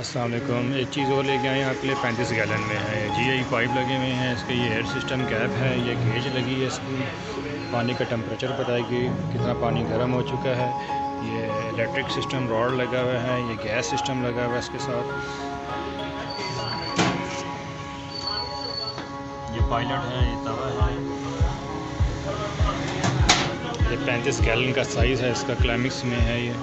अस्सलाम वालेकुम। एक चीज़ और लेके आए हैं आपके लिए 35 गैलन में है GI पाइप लगे हुए हैं। इसके ये एयर सिस्टम कैप है, ये गेज लगी है, इसकी पानी का टेम्परेचर बताएगी कितना पानी गर्म हो चुका है। ये इलेक्ट्रिक सिस्टम रॉड लगा हुआ है, ये गैस सिस्टम लगा हुआ है इसके साथ। ये पायलट है, ये तवा है। ये 35 गैलन का साइज़ है, इसका क्लाइमिक्स में है ये।